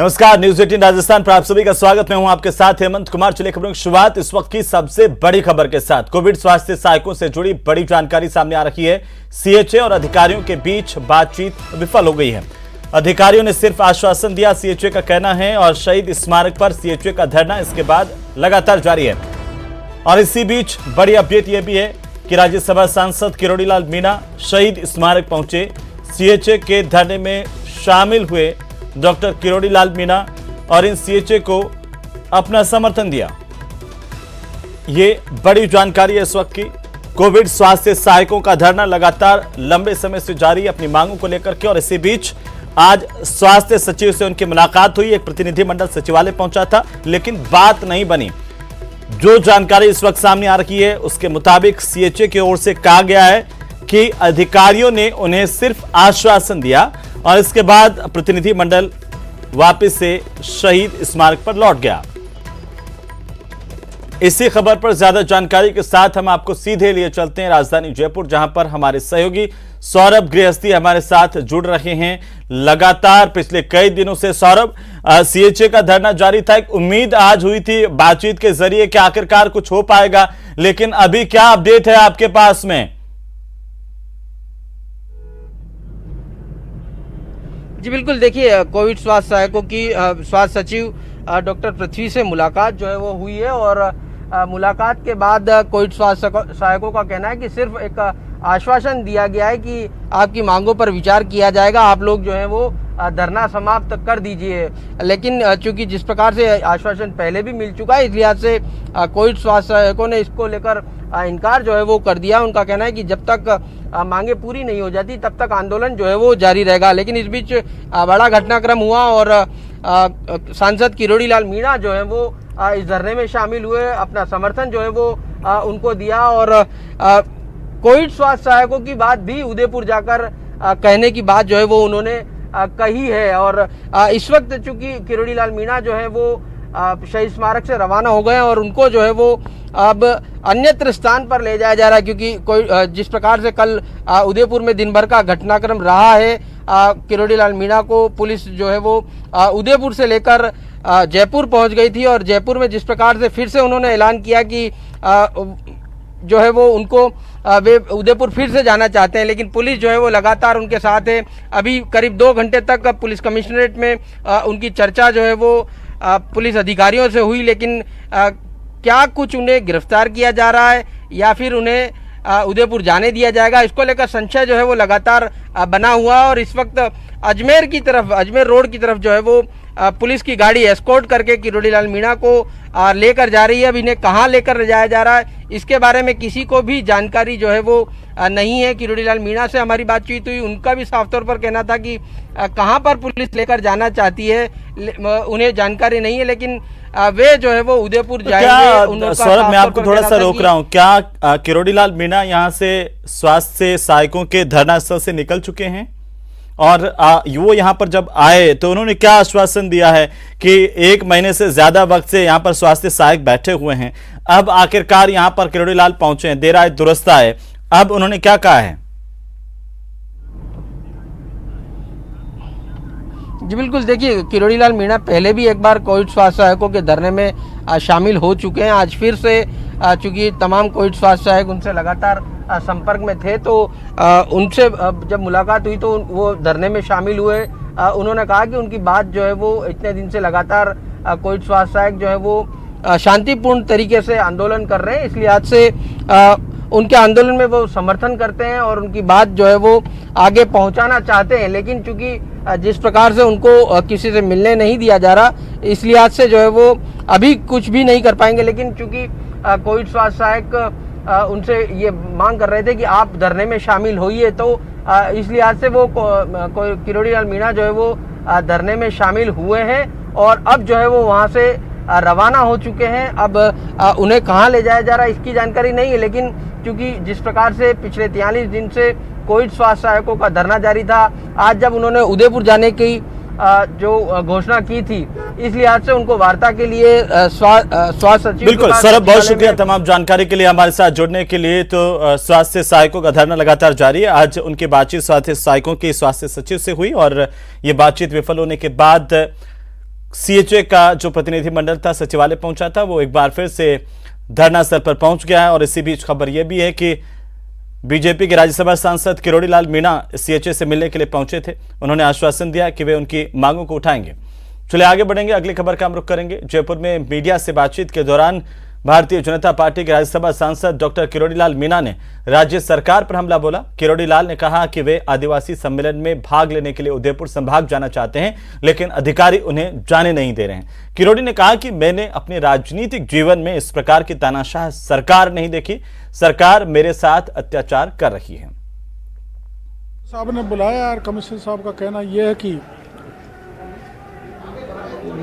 नमस्कार, न्यूज 18 राजस्थान पर आप सभी का स्वागत। मैं हूं आपके साथ हेमंत कुमार। चलिए खबरों की शुरुआत इस वक्त की सबसे बड़ी खबर के साथ। कोविड स्वास्थ्य सहायकों से जुड़ी बड़ी जानकारी सामने आ रही है। सीएचए और अधिकारियों के बीच बातचीत विफल हो गई है। अधिकारियों ने सिर्फ आश्वासन दिया, सीएचए का कहना है, और शहीद स्मारक पर सीएचए का धरना इसके बाद लगातार जारी है। और इसी बीच बड़ी अपडेट यह भी है कि राज्यसभा सांसद किरोड़ीलाल मीणा शहीद स्मारक पहुंचे। सीएचए के धरने में शामिल हुए डॉक्टर किरोड़ीलाल मीणा और इन सीएचए को अपना समर्थन दिया। ये बड़ी जानकारी है इस वक्त की। कोविड स्वास्थ्य सहायकों का धरना लगातार लंबे समय से जारी है अपनी मांगों को लेकर के। और इसी बीच आज स्वास्थ्य सचिव से उनकी मुलाकात हुई। एक प्रतिनिधिमंडल सचिवालय पहुंचा था, लेकिन बात नहीं बनी। जो जानकारी इस वक्त सामने आ रही है उसके मुताबिक सीएचए की ओर से कहा गया है कि अधिकारियों ने उन्हें सिर्फ आश्वासन दिया और इसके बाद प्रतिनिधिमंडल वापस से शहीद स्मारक पर लौट गया। इसी खबर पर ज्यादा जानकारी के साथ हम आपको सीधे लिए चलते हैं राजधानी जयपुर, जहां पर हमारे सहयोगी सौरभ गृहस्थी हमारे साथ जुड़ रहे हैं। लगातार पिछले कई दिनों से सौरभ, सीएचए का धरना जारी था। एक उम्मीद आज हुई थी बातचीत के जरिए कि आखिरकार कुछ हो पाएगा, लेकिन अभी क्या अपडेट है आपके पास में? जी बिल्कुल, देखिए कोविड स्वास्थ्य सहायकों की स्वास्थ्य सचिव डॉक्टर पृथ्वी से मुलाकात जो है वो हुई है। और मुलाकात के बाद कोविड स्वास्थ्य सहायकों का कहना है कि सिर्फ एक आश्वासन दिया गया है कि आपकी मांगों पर विचार किया जाएगा, आप लोग जो है वो धरना समाप्त कर दीजिए। लेकिन चूंकि जिस प्रकार से आश्वासन पहले भी मिल चुका है, इस लिहाज से कोविड स्वास्थ्य सहायकों ने इसको लेकर इनकार जो है वो कर दिया। उनका कहना है कि जब तक मांगे पूरी नहीं हो जाती तब तक आंदोलन जो है वो जारी रहेगा। लेकिन इस बीच बड़ा घटनाक्रम हुआ और सांसद किरोड़ीलाल मीणा जो है वो इस धरने में शामिल हुए, अपना समर्थन जो है वो उनको दिया। और कोविड स्वास्थ्य सहायकों की बात भी उदयपुर जाकर कहने की बात जो है वो उन्होंने कही है। और इस वक्त चूंकि किरोड़ीलाल मीणा जो है वो शहीद स्मारक से रवाना हो गए और उनको जो है वो अब अन्यत्र स्थान पर ले जाया जा रहा है, क्योंकि कोई जिस प्रकार से कल उदयपुर में दिन भर का घटनाक्रम रहा है, किरोड़ीलाल मीणा को पुलिस जो है वो उदयपुर से लेकर जयपुर पहुंच गई थी। और जयपुर में जिस प्रकार से फिर से उन्होंने ऐलान किया कि जो है वो उनको वे उदयपुर फिर से जाना चाहते हैं, लेकिन पुलिस जो है वो लगातार उनके साथ है। अभी करीब 2 घंटे तक पुलिस कमिश्नरेट में उनकी चर्चा जो है वो पुलिस अधिकारियों से हुई, लेकिन क्या कुछ उन्हें गिरफ्तार किया जा रहा है या फिर उन्हें उदयपुर जाने दिया जाएगा, इसको लेकर संशय जो है वो लगातार बना हुआ। और इस वक्त अजमेर रोड की तरफ जो है वो पुलिस की गाड़ी एस्कॉर्ट करके किरोड़ीलाल मीणा को लेकर जा रही है। अब इन्हें कहाँ लेकर जाया जा रहा है इसके बारे में किसी को भी जानकारी जो है वो नहीं है। किरोड़ीलाल मीणा से हमारी बातचीत हुई, उनका भी साफ तौर पर कहना था कि कहाँ पर पुलिस लेकर जाना चाहती है उन्हें जानकारी नहीं है, लेकिन वे जो है वो उदयपुर जाएंगे। सौरभ, मैं आपको थोड़ा सा रोक रहा हूँ। क्या किरोड़ीलाल मीणा यहाँ से स्वास्थ्य सहायकों के धरना स्थल से निकल चुके हैं? और वो यहाँ पर जब आए तो उन्होंने क्या आश्वासन दिया है कि 1 महीने से ज्यादा वक्त से यहाँ पर स्वास्थ्य सहायक बैठे हुए हैं, अब आखिरकार यहाँ पर किरोड़ीलाल पहुंचे हैं, देर आए दुरुस्त आए, अब उन्होंने क्या कहा है? जी बिल्कुल, देखिए किरोड़ीलाल मीणा पहले भी एक बार कोविड स्वास्थ्य सहायकों के धरने में शामिल हो चुके हैं। आज फिर से चूंकि तमाम कोविड स्वास्थ्य सहायक उनसे लगातार संपर्क में थे, तो उनसे जब मुलाकात हुई तो वो धरने में शामिल हुए। उन्होंने कहा कि उनकी बात जो है वो इतने दिन से लगातार कोविड स्वास्थ्य सहायक जो है वो शांतिपूर्ण तरीके से आंदोलन कर रहे हैं, इसलिए आज से उनके आंदोलन में वो समर्थन करते हैं और उनकी बात जो है वो आगे पहुंचाना चाहते हैं। लेकिन चूंकि जिस प्रकार से उनको किसी से मिलने नहीं दिया जा रहा, इसलिए आज से जो है वो अभी कुछ भी नहीं कर पाएंगे। लेकिन चूंकि कोविड स्वास्थ्य सहायक उनसे ये मांग कर रहे थे कि आप धरने में शामिल होइए, तो इसलिए आज से वो किरोड़ीलाल मीणा जो है वो धरने में शामिल हुए हैं और अब जो है वो वहाँ से रवाना हो चुके हैं। अब उन्हें कहाँ ले जाया जा रहा है इसकी जानकारी नहीं है, लेकिन क्योंकि जिस प्रकार से पिछले 43 दिन से कोविड स्वास्थ्य सहायकों का धरना जारी था, आज जब उन्होंने उदयपुर जाने की जो घोषणा की थी, इस लिहाज से उनको वार्ता के लिए स्वास्थ्य सचिव। बिल्कुल सौरभ, बहुत शुक्रिया तमाम जानकारी के लिए, हमारे साथ जुड़ने के लिए। तो स्वास्थ्य सहायकों का धरना लगातार जारी है। आज उनकी बातचीत स्वास्थ्य सहायकों की स्वास्थ्य सचिव से हुई और ये बातचीत विफल होने के बाद सीएचए का जो प्रतिनिधिमंडल था सचिवालय पहुंचा था, वो एक बार फिर से धरना स्थल पर पहुंच गया है। और इसी बीच खबर यह भी है कि बीजेपी के राज्यसभा सांसद किरोड़ी लाल मीणा सीएचए से मिलने के लिए पहुंचे थे। उन्होंने आश्वासन दिया कि वे उनकी मांगों को उठाएंगे। चलिए आगे बढ़ेंगे, अगली खबर का हम रुख करेंगे। जयपुर में मीडिया से बातचीत के दौरान भारतीय जनता पार्टी के राज्यसभा सांसद डॉक्टर किरोड़ी लाल मीणा ने राज्य सरकार पर हमला बोला। किरोड़ी लाल ने कहा कि वे आदिवासी सम्मेलन में भाग लेने के लिए उदयपुर संभाग जाना चाहते हैं, लेकिन अधिकारी उन्हें जाने नहीं दे रहे हैं। किरोड़ी ने कहा कि मैंने अपने राजनीतिक जीवन में इस प्रकार की तानाशाह सरकार नहीं देखी। सरकार मेरे साथ अत्याचार कर रही है। साहब ने बुलाया और कमिश्नर साहब का कहना यह है कि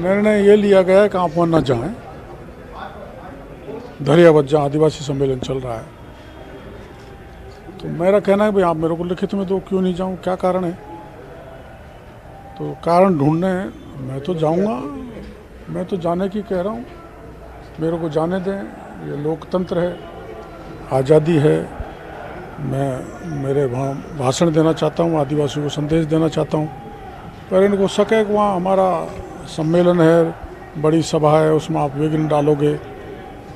निर्णय ये लिया गया है कि आप वहाँ न जाएं, धरियावत जहाँ आदिवासी सम्मेलन चल रहा है। तो मेरा कहना है भाई आप मेरे को लिखित में दो, क्यों नहीं जाऊँ, क्या कारण है। तो कारण ढूंढने मैं तो जाऊँगा, मैं तो जाने की कह रहा हूँ, मेरे को जाने दें। ये लोकतंत्र है, आज़ादी है। मैं मेरे वहाँ भाषण देना चाहता हूँ, आदिवासियों को संदेश देना चाहता हूँ, पर इनको शक है कि वहाँ हमारा सम्मेलन है, बड़ी सभा है, उसमें आप विघ्न डालोगे।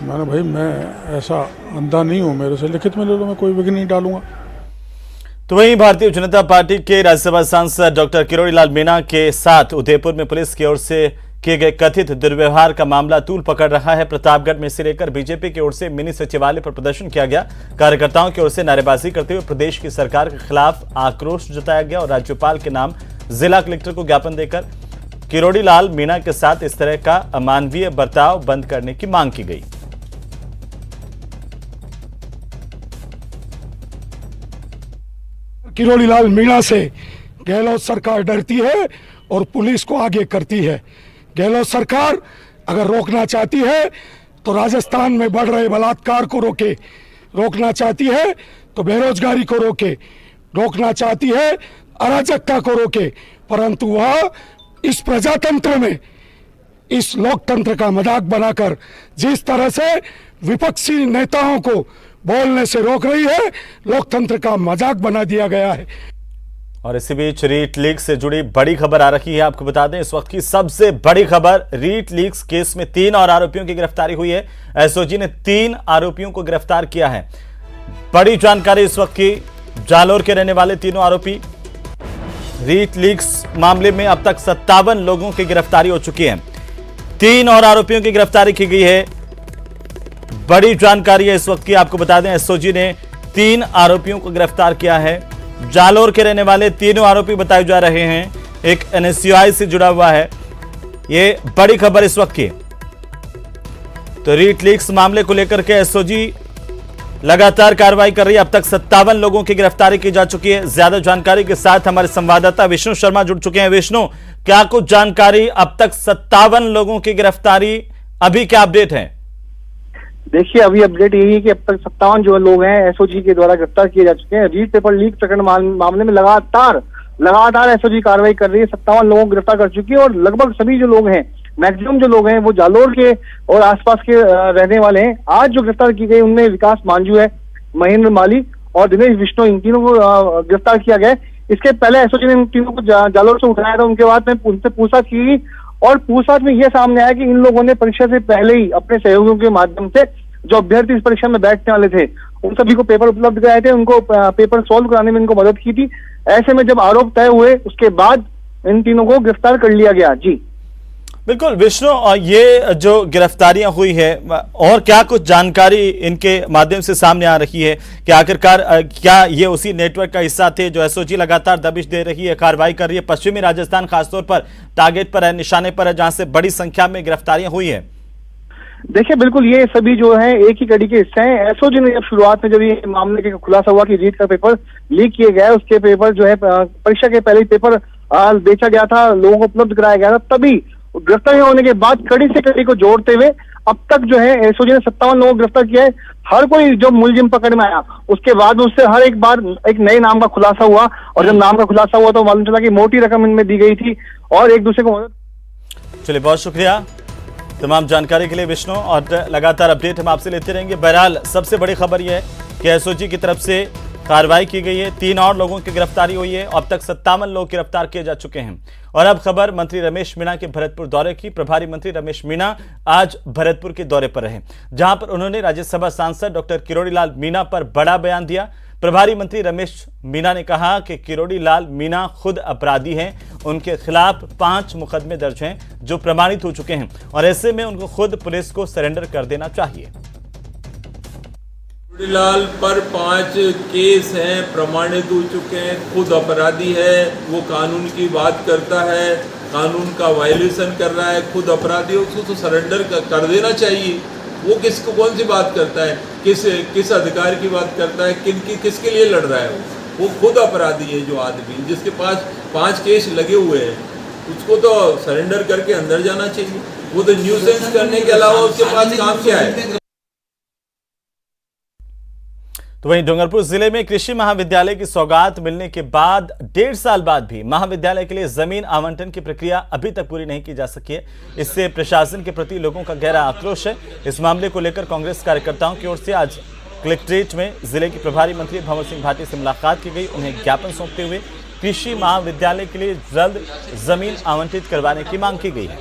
मैंने भाई मैं ऐसा अंधा नहीं हूँ, मेरे से लिखित में ले लो, मैं कोई विघ्न नहीं डालूंगा। तो वहीं भारतीय जनता पार्टी के राज्यसभा सांसद डॉक्टर किरोड़ी लाल मीणा के साथ उदयपुर में पुलिस की ओर से किए गए कथित दुर्व्यवहार का मामला तूल पकड़ रहा है। प्रतापगढ़ में इसे लेकर बीजेपी की ओर से मिनी सचिवालय पर प्रदर्शन किया गया। कार्यकर्ताओं की ओर से नारेबाजी करते हुए प्रदेश की सरकार के खिलाफ आक्रोश जताया गया और राज्यपाल के नाम जिला कलेक्टर को ज्ञापन देकर किरोड़ी लाल मीणा के साथ इस तरह का अमानवीय बर्ताव बंद करने की मांग की गई। किरोड़ी लाल मीणा से गहलोत सरकार डरती है और पुलिस को आगे करती है। गहलोत सरकार अगर रोकना चाहती है तो राजस्थान में बढ़ रहे बलात्कार को रोके, रोकना चाहती है तो बेरोजगारी को रोके, रोकना चाहती है अराजकता को रोके, परंतु वह इस प्रजातंत्र में, इस लोकतंत्र का मजाक बनाकर जिस तरह से विपक्षी नेताओं को बोलने से रोक रही है, लोकतंत्र का मजाक बना दिया गया है। और इसी बीच रीट लीक से जुड़ी बड़ी खबर आ रही है। आपको बता दें इस वक्त की सबसे बड़ी खबर, रीट लीक्स केस में 3 और आरोपियों की गिरफ्तारी हुई है। एसओजी ने 3 आरोपियों को गिरफ्तार किया है। बड़ी जानकारी इस वक्त की, जालोर के रहने वाले तीनों आरोपी। रीट लीक्स मामले में अब तक 57 लोगों की गिरफ्तारी हो चुकी है। 3 और आरोपियों की गिरफ्तारी की गई है। बड़ी जानकारी है इस वक्त की, आपको बता दें एसओजी ने 3 आरोपियों को गिरफ्तार किया है। जालोर के रहने वाले तीनों आरोपी बताए जा रहे हैं। एक एनएसयूआई से जुड़ा हुआ है। ये बड़ी खबर इस वक्त की। तो रीट लीक्स मामले को लेकर के एसओजी लगातार कार्रवाई कर रही है। अब तक 57 लोगों की गिरफ्तारी की जा चुकी है। ज्यादा जानकारी के साथ हमारे संवाददाता विष्णु शर्मा जुड़ चुके हैं। विष्णु, क्या कुछ जानकारी, अब तक 57 लोगों की गिरफ्तारी, अभी क्या अपडेट है? देखिए अभी अपडेट यही है कि अब तक 57 जो लोग हैं एसओजी के द्वारा गिरफ्तार किए जा चुके हैं। रीट पेपर लीक प्रकरण मामले में लगातार एसओजी कार्रवाई कर रही है। 57 लोगों को गिरफ्तार कर चुकी है और लगभग सभी जो लोग हैं, मैक्सिमम जो लोग हैं वो जालोर के और आसपास के रहने वाले हैं। आज जो गिरफ्तार की गई उनमें विकास मांझू है, महेंद्र माली और दिनेश विष्णु, इन तीनों को गिरफ्तार किया गया। इसके पहले एसओजी ने इन तीनों को जालोर से उठाया था। उनके बाद में उनसे पूछताछ की और पूछताछ में यह सामने आया कि इन लोगों ने परीक्षा से पहले ही अपने सहयोगियों के माध्यम से जो अभ्यर्थी इस परीक्षा में बैठने वाले थे उन सभी को पेपर उपलब्ध कराए थे, उनको पेपर सॉल्व कराने में इनको मदद की थी। ऐसे में जब आरोप तय हुए उसके बाद इन तीनों को गिरफ्तार कर लिया गया। जी बिल्कुल विष्णु, और ये जो गिरफ्तारियां हुई है और क्या कुछ जानकारी इनके माध्यम से सामने आ रही है कि आखिरकार क्या ये उसी नेटवर्क का हिस्सा थे जो एसओजी लगातार दबिश दे रही है, कार्रवाई कर रही है, पश्चिमी राजस्थान खासतौर पर टारगेट पर है, निशाने पर है, जहां से बड़ी संख्या में गिरफ्तारियां हुई है? देखिए बिल्कुल ये सभी जो है एक ही कड़ी के हिस्से हैं। एसओजी ने जब शुरुआत में जब ये मामले का खुलासा हुआ कि रीट का पेपर लीक किए गए, उसके पेपर जो है परीक्षा के पहले ही पेपर बेचा गया था, लोगों को उपलब्ध कराया गया था, तभी गिरफ्तारी होने के बाद कड़ी से कड़ी को जोड़ते हुए अब तक जो है एसओजी ने 57 लोगों को गिरफ्तार किया है। हर कोई जो मुलजिम पकड़ में आया उसके बाद उससे हर एक बार एक नए नाम का खुलासा हुआ और जब नाम का खुलासा हुआ तो मालूम चला कि मोटी रकम इनमें दी गई थी और एक दूसरे को मदद। चलिए बहुत शुक्रिया तमाम जानकारी के लिए विष्णु, और लगातार अपडेट हम आपसे लेते रहेंगे। बहरहाल सबसे बड़ी खबर यह है कि एसओजी की तरफ से कार्रवाई की गई है। 3 और लोगों की गिरफ्तारी हुई है। अब तक 57 लोग गिरफ्तार किए जा चुके हैं। और अब खबर मंत्री रमेश मीणा के भरतपुर दौरे की। प्रभारी मंत्री रमेश मीणा आज भरतपुर के दौरे पर रहे, जहां पर उन्होंने राज्यसभा सांसद डॉक्टर किरोड़ी लाल मीणा पर बड़ा बयान दिया। प्रभारी मंत्री रमेश मीणा ने कहा कि किरोड़ी लाल मीणा खुद अपराधी हैं, उनके खिलाफ 5 मुकदमे दर्ज हैं जो प्रमाणित हो चुके हैं और ऐसे में उनको खुद पुलिस को सरेंडर कर देना चाहिए। लाल पर 5 केस हैं, प्रमाणित हो चुके हैं, खुद अपराधी है, वो कानून की बात करता है, कानून का वायलेशन कर रहा है, खुद अपराधी है, उसको तो सरेंडर कर देना चाहिए। वो किसको कौन सी बात करता है, किस अधिकार की बात करता है, किसके लिए लड़ रहा है? वो खुद अपराधी है। जो आदमी जिसके पास 5 केस लगे हुए हैं उसको तो सरेंडर करके अंदर जाना चाहिए। वो तो न्यूसेंस करने के अलावा उसके पास काम क्या है? तो वहीं डूंगरपुर जिले में कृषि महाविद्यालय की सौगात मिलने के बाद 1.5 साल बाद भी महाविद्यालय के लिए जमीन आवंटन की प्रक्रिया अभी तक पूरी नहीं की जा सकी है। इससे प्रशासन के प्रति लोगों का गहरा आक्रोश है। इस मामले को लेकर कांग्रेस कार्यकर्ताओं की ओर से आज कलेक्ट्रेट में जिले के प्रभारी मंत्री भंवर सिंह भाटी से मुलाकात की गई। उन्हें ज्ञापन सौंपते हुए कृषि महाविद्यालय के लिए जल्द जमीन आवंटित करवाने की मांग की गई है।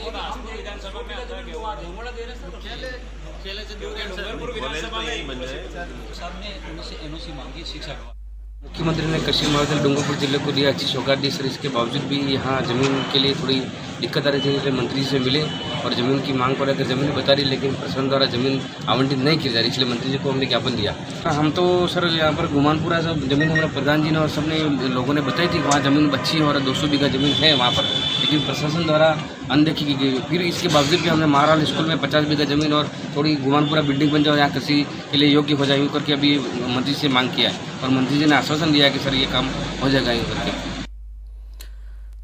मुख्यमंत्री ने कृषि महाविद्यालय डूंगरपुर जिले को दिया अच्छी सौगात दी सर। इसके बावजूद भी यहाँ जमीन के लिए थोड़ी दिक्कत आ रही थी, इसलिए मंत्री से मिले और जमीन की मांग को लेकर जमीन बता रही, लेकिन प्रशासन द्वारा जमीन आवंटित नहीं की जा रही, इसलिए मंत्री जी को हमने ज्ञापन दिया। हम तो सर यहाँ पर गुमानपुरा सब जमीन हमारे प्रधान जी ने और सबने लोगों ने बताई थी वहाँ जमीन अच्छी है और 200 बीघा जमीन है वहाँ पर, लेकिन प्रशासन द्वारा अनदेखी की गई। फिर इसके बावजूद भी हमने महाराल स्कूल में 50 बीघा जमीन और थोड़ी गुमानपुरा बिल्डिंग बन जाए यहाँ कृषि के लिए योग्य हो जाए यूँ करके अभी मंत्री से मांग किया है और मंत्री जी ने आश्वासन दिया है कि सर ये काम हो जाएगा यूँ करके।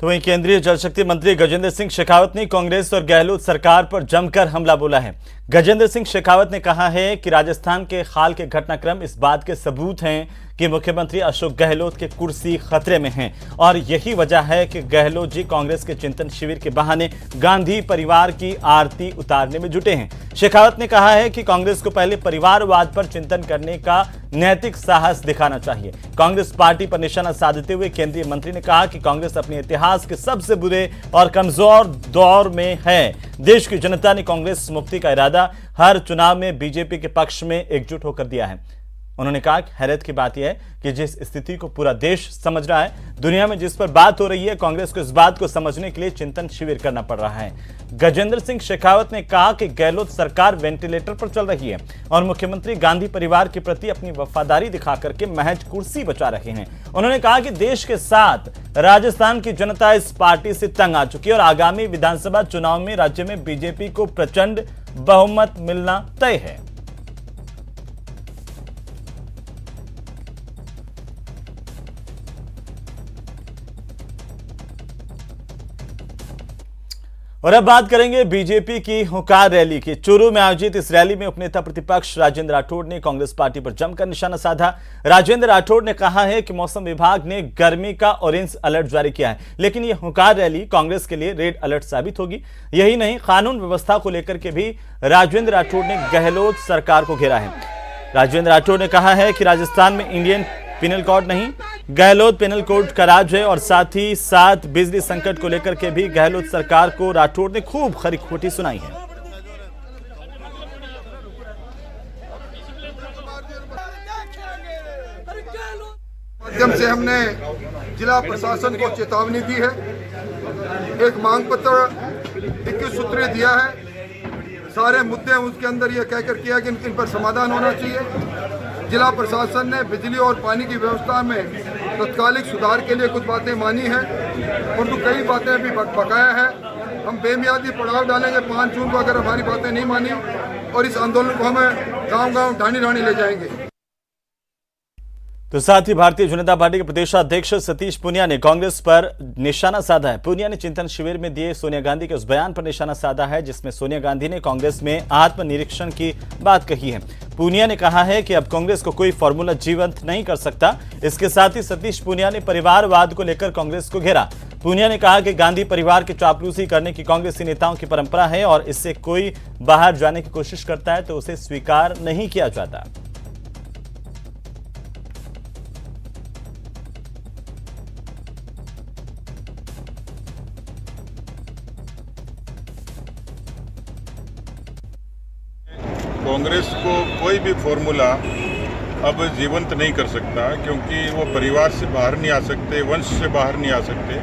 तो वहीं केंद्रीय जल शक्ति मंत्री गजेंद्र सिंह शेखावत ने कांग्रेस और गहलोत सरकार पर जमकर हमला बोला है। गजेंद्र सिंह शेखावत ने कहा है कि राजस्थान के हाल के घटनाक्रम इस बात के सबूत हैं कि मुख्यमंत्री अशोक गहलोत की कुर्सी खतरे में है और यही वजह है कि गहलोत जी कांग्रेस के चिंतन शिविर के बहाने गांधी परिवार की आरती उतारने में जुटे हैं। शेखावत ने कहा है कि कांग्रेस को पहले परिवारवाद पर चिंतन करने का नैतिक साहस दिखाना चाहिए। कांग्रेस पार्टी पर निशाना साधते हुए केंद्रीय मंत्री ने कहा कि कांग्रेस अपने इतिहास के सबसे बुरे और कमजोर दौर में है। देश की जनता ने कांग्रेस मुक्ति का इरादा हर चुनाव में बीजेपी के पक्ष में एकजुट होकर दिया है। उन्होंने कहा कि हैरत की बात यह है कि जिस स्थिति को पूरा देश समझ रहा है, दुनिया में जिस पर बात हो रही है, कांग्रेस को इस बात को समझने के लिए चिंतन शिविर करना पड़ रहा है। गजेंद्र सिंह शेखावत ने कहा कि गहलोत सरकार वेंटिलेटर पर चल रही है और मुख्यमंत्री गांधी परिवार के प्रति अपनी वफादारी दिखा करके महज कुर्सी बचा रहे हैं। उन्होंने कहा कि देश के साथ राजस्थान की जनता इस पार्टी से तंग आ चुकी है और आगामी विधानसभा चुनाव में राज्य में बीजेपी को प्रचंड बहुमत मिलना तय है। और अब बात करेंगे बीजेपी की हुंकार रैली की। चूरू में आयोजित इस रैली में उपनेता प्रतिपक्ष राजेंद्र राठौड़ ने कांग्रेस पार्टी पर जमकर निशाना साधा। राजेंद्र राठौड़ ने कहा है कि मौसम विभाग ने गर्मी का ऑरेंज अलर्ट जारी किया है, लेकिन यह हुंकार रैली कांग्रेस के लिए रेड अलर्ट साबित होगी। यही नहीं, कानून व्यवस्था को लेकर के भी राजेंद्र राठौड़ ने गहलोत सरकार को घेरा है। राजेंद्र राठौड़ ने कहा है कि राजस्थान में इंडियन पिनल कोड नहीं, गहलोत पिनल कोड का राज है और साथ ही साथ बिजली संकट को लेकर के भी गहलोत सरकार को राठौड़ ने खूब खरी खोटी सुनाई है। माध्यम से हमने जिला प्रशासन को चेतावनी दी है, एक मांग पत्र 21 सूत्रीय दिया है। सारे मुद्दे उसके अंदर ये कहकर किया कि इन पर समाधान होना चाहिए। जिला प्रशासन ने बिजली और पानी की व्यवस्था में तत्कालिक सुधार के लिए कुछ बातें मानी हैं, परंतु कई बातें अभी बकाया है। हम बेमियादी पड़ाव डालेंगे 5 जून को अगर हमारी बातें नहीं मानी, और इस आंदोलन को हमें गांव-गांव ढाणी-ढाणी ले जाएंगे। तो साथ ही भारतीय जनता पार्टी के प्रदेशाध्यक्ष सतीश पूनिया ने कांग्रेस पर निशाना साधा है। पूनिया ने चिंतन शिविर में दिए सोनिया गांधी के उस बयान पर निशाना साधा है जिसमें सोनिया गांधी ने कांग्रेस में आत्मनिरीक्षण की बात कही है। पूनिया ने कहा है कि अब कांग्रेस को कोई फॉर्मूला जीवंत नहीं कर सकता। इसके साथ ही सतीश पूनिया ने परिवारवाद को लेकर कांग्रेस को घेरा। पूनिया ने कहा कि गांधी परिवार की चापलूसी करने की कांग्रेसी नेताओं की परंपरा है और इससे कोई बाहर जाने की कोशिश करता है तो उसे स्वीकार नहीं किया जाता। कांग्रेस को कोई भी फॉर्मूला अब जीवंत नहीं कर सकता, क्योंकि वो परिवार से बाहर नहीं आ सकते, वंश से बाहर नहीं आ सकते,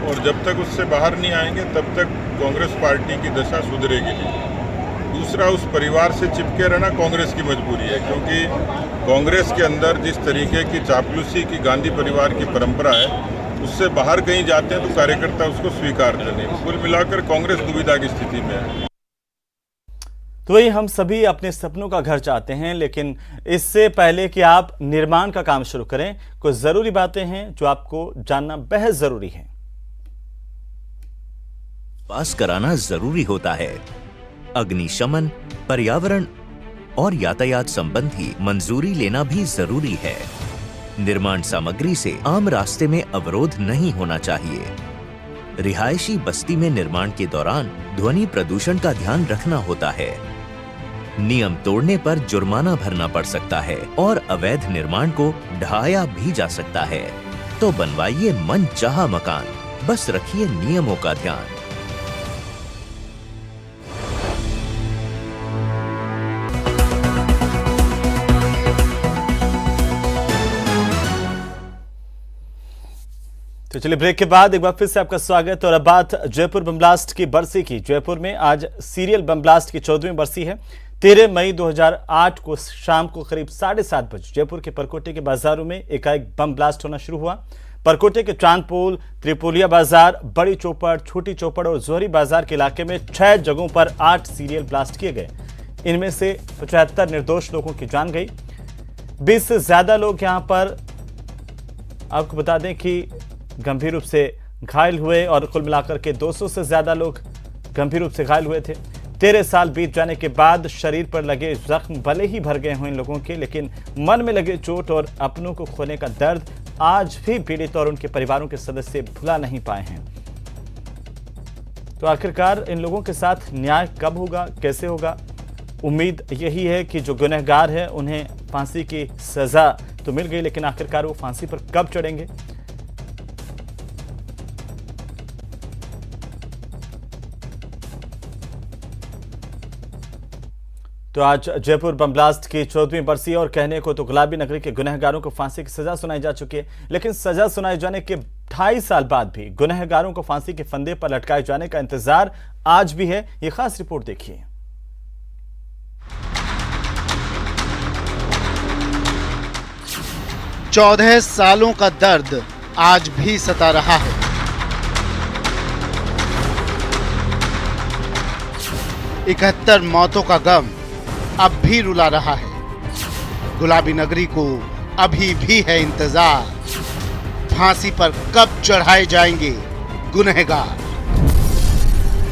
और जब तक उससे बाहर नहीं आएंगे तब तक कांग्रेस पार्टी की दशा सुधरेगी नहीं। दूसरा, उस परिवार से चिपके रहना कांग्रेस की मजबूरी है, क्योंकि कांग्रेस के अंदर जिस तरीके की चापलूसी की गांधी परिवार की परंपरा है, उससे बाहर कहीं जाते हैं तो कार्यकर्ता उसको स्वीकारते नहीं। कुल मिलाकर कांग्रेस दुविधा की स्थिति में है। तो वही हम सभी अपने सपनों का घर चाहते हैं, लेकिन इससे पहले कि आप निर्माण का काम शुरू करें, कुछ जरूरी बातें हैं जो आपको जानना बेहद जरूरी है। पास कराना जरूरी होता है। अग्निशमन, पर्यावरण और यातायात संबंधी मंजूरी लेना भी जरूरी है। निर्माण सामग्री से आम रास्ते में अवरोध नहीं होना चाहिए। रिहायशी बस्ती में निर्माण के दौरान ध्वनि प्रदूषण का ध्यान रखना होता है। नियम तोड़ने पर जुर्माना भरना पड़ सकता है और अवैध निर्माण को ढाया भी जा सकता है। तो बनवाइए मनचाहा मकान, बस रखिए नियमों का ध्यान। तो चलिए ब्रेक के बाद एक बार फिर से आपका स्वागत। और अब बात जयपुर बम ब्लास्ट की बरसी की। जयपुर में आज सीरियल बम ब्लास्ट की 14वीं बरसी है। 13 मई 2008 को शाम को करीब 7:30 बजे जयपुर के परकोटे के बाजारों में एकाएक बम ब्लास्ट होना शुरू हुआ। परकोटे के चांदपोल, त्रिपोलिया बाजार, बड़ी चौपड़, छोटी चौपड़ और जोहरी बाजार के इलाके में 6 जगहों पर 8 सीरियल ब्लास्ट किए गए। इनमें से 75 निर्दोष लोगों की जान गई। 20 से ज्यादा लोग यहां पर आपको बता दें कि गंभीर रूप से घायल हुए और कुल मिलाकर के 200 से ज्यादा लोग गंभीर रूप से घायल हुए थे। 13 साल बीत जाने के बाद शरीर पर लगे जख्म भले ही भर गए हों इन लोगों के, लेकिन मन में लगे चोट और अपनों को खोने का दर्द आज भी पीड़ित और उनके परिवारों के सदस्य भुला नहीं पाए हैं। तो आखिरकार इन लोगों के साथ न्याय कब होगा, कैसे होगा? उम्मीद यही है कि जो गुनहगार है उन्हें फांसी की सजा तो मिल गई, लेकिन आखिरकार वो फांसी पर कब चढ़ेंगे? तो आज जयपुर बम ब्लास्ट की 14वीं बरसी और कहने को तो गुलाबी नगरी के गुनहगारों को फांसी की सजा सुनाई जा चुकी है, लेकिन सजा सुनाए जाने के 2.5 साल बाद भी गुनहगारों को फांसी के फंदे पर लटकाए जाने का इंतजार आज भी है। ये खास रिपोर्ट देखिए। चौदह सालों का दर्द आज भी सता रहा है। इकहत्तर मौतों का गम अब भी रुला रहा है। गुलाबी नगरी को अभी भी है इंतजार, फांसी पर कब चढ़ाए जाएंगे गुनहगार।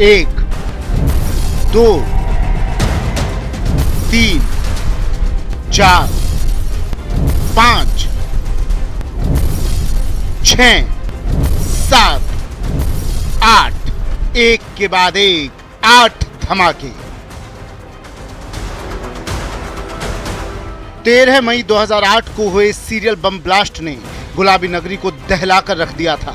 1, 2, 3, 4, 5, 6, 7, 8, एक के बाद एक 8 धमाके। 13 मई 2008 को हुए सीरियल बम ब्लास्ट ने गुलाबी नगरी को दहलाकर रख दिया था।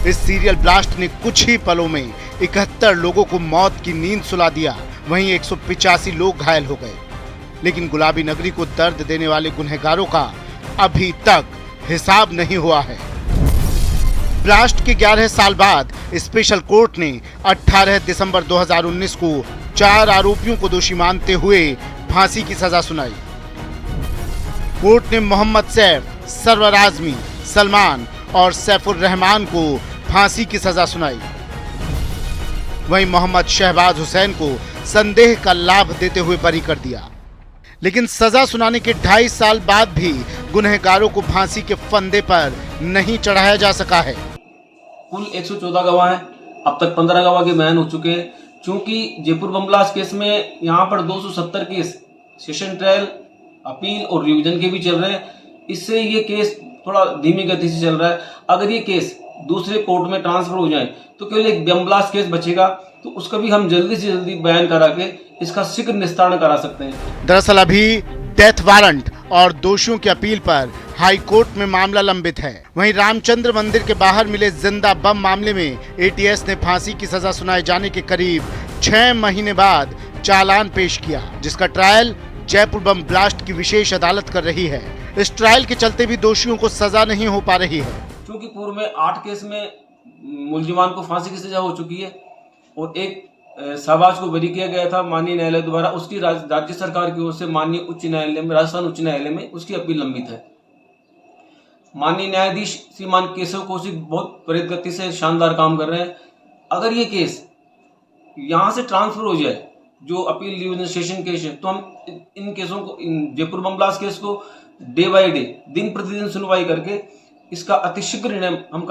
इस सीरियल ब्लास्ट ने कुछ ही पलों में 71 लोगों को मौत की नींद सुला दिया, वहीं 185 लोग घायल हो गए। लेकिन गुलाबी नगरी को दर्द देने वाले गुनहगारों का अभी तक हिसाब नहीं हुआ है। ब्लास्ट के 11 साल बाद स्पेशल कोर्ट ने 18 दिसंबर 2019 को 4 आरोपियों को दोषी मानते हुए फांसी की सजा सुनाई। कोर्ट ने मोहम्मद सैफ, सरवर आजमी, सलमान और सैफुर रहमान को फांसी की सजा सुनाई। वहीं मोहम्मद शहबाज हुसैन को संदेह का लाभ देते हुए बरी कर दिया। लेकिन सजा सुनाने के 2.5 साल बाद भी गुनहगारों को फांसी के फंदे पर नहीं चढ़ाया जा सका है। कुल 114 गवाह हैं, अब तक 15 गवाह के बयान हो चुके हैं। चूंकि जयपुर बम ब्लास्ट केस में यहाँ पर 270 केस सेशन ट्रायल, अपील और रिवीजन के भी चल रहे हैं, इससे ये केस थोड़ा धीमी गति से चल रहा है। अगर ये केस दूसरे कोर्ट में ट्रांसफर हो जाए तो केवल एक बम ब्लास्ट केस बचेगा, तो उसका भी हम जल्दी से जल्दी बयान करा के इसका शीघ्र निस्तारण करा सकते हैं। दरअसल अभी डेथ वारंट और दोषियों की अपील पर हाई कोर्ट में मामला लंबित है। वहीं रामचंद्र मंदिर के बाहर मिले जिंदा बम मामले में एटीएस ने फांसी की सजा सुनाए जाने के करीब 6 महीने बाद चालान पेश किया, जिसका ट्रायल जयपुर बम ब्लास्ट की विशेष अदालत कर रही है। इस ट्रायल के चलते भी दोषियों को सजा नहीं हो पा रही है। क्योंकि पूर्व में 8 केस में मुलजिमान को फांसी की सजा हो चुकी है और एक शहबाज को बरी किया गया था माननीय न्यायालय द्वारा, उसकी राज्य सरकार की ओर से माननीय उच्च न्यायालय में, राजस्थान उच्च न्यायालय में उसकी अपील लंबित है। माननीय न्यायाधीश श्रीमान केशव कौशिक बहुत त्वरित गति से शानदार काम कर रहे हैं। अगर ये केस यहाँ से ट्रांसफर हो जाए, जो अपील डिवीजन सेशन केस है, तो हम इन केसों को, जयपुर बम ब्लास्ट केस को डे बाय डे, दिन प्रतिदिन सुनवाई करके इसका अतिशीघ्र निर्णय हम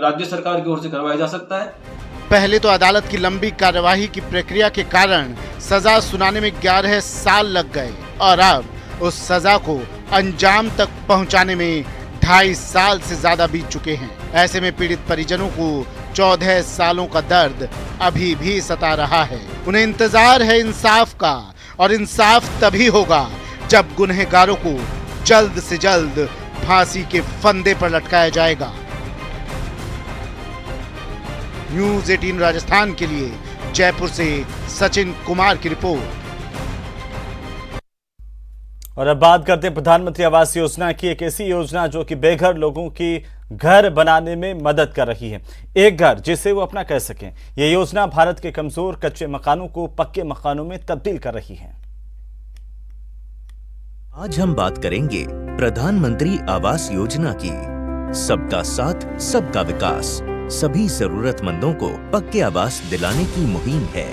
राज्य सरकार की ओर से करवाया जा सकता है। पहले तो अदालत की लंबी कार्यवाही की प्रक्रिया के कारण सजा सुनाने में 11 साल लग गए और अब उस सजा को अंजाम तक पहुंचाने में 2.5 साल से ज्यादा बीत चुके हैं। ऐसे में पीड़ित परिजनों को 14 सालों का दर्द अभी भी सता रहा है। उन्हें इंतजार है इंसाफ का, और इंसाफ तभी होगा जब गुनहगारों को जल्द से जल्द फांसी के फंदे पर लटकाया जाएगा। न्यूज़ 18 राजस्थान के लिए जयपुर से सचिन कुमार की रिपोर्ट। और अब बात करते हैं प्रधानमंत्री आवास योजना की, एक ऐसी योजना जो कि बेघर लोगों की घर बनाने में मदद कर रही है, एक घर जिसे वो अपना कह सकें। यह योजना भारत के कमजोर कच्चे मकानों को पक्के मकानों में तब्दील कर रही है। आज हम बात करेंगे प्रधानमंत्री आवास योजना की। सबका साथ, सबका विकास, सभी जरूरतमंदों को पक्के आवास दिलाने की मुहिम है।